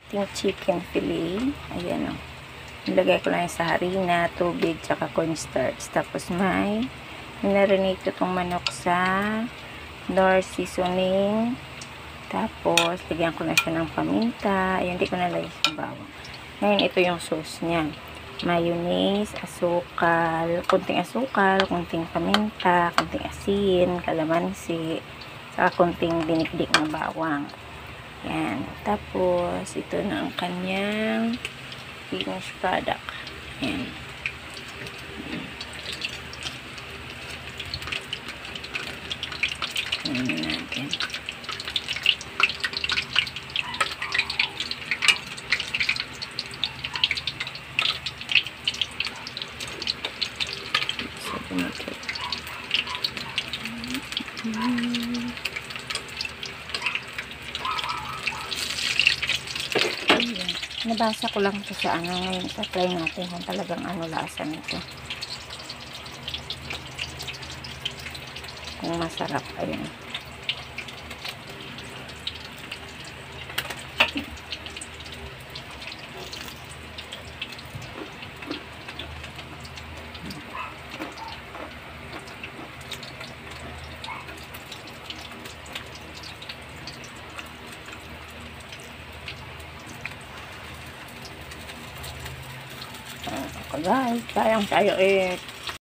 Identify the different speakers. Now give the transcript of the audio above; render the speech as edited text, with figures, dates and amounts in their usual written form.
Speaker 1: ating chicken fillet. Ayan o. Nilagay ko lang sa harina, tubig, tsaka cornstarch. Tapos may minarinate ko itong manok sa Knorr seasoning. Tapos, lagyan ko na siya ng paminta. Ayan, hindi ko nalagay sa bawang. Ngayon, ito yung sauce niya. Mayonnaise, asukal, kunting paminta, kunting asin, kalamansi, saka kunting dinikdik na bawang. Ayan. Tapos, ito na ang kanyang finished product. Ayan. Ayan natin. Nabasa ko lang ito sa ano, ngayon try natin kung talagang ano lasa nito, kung masarap. Ayan. Guys, sayang tayo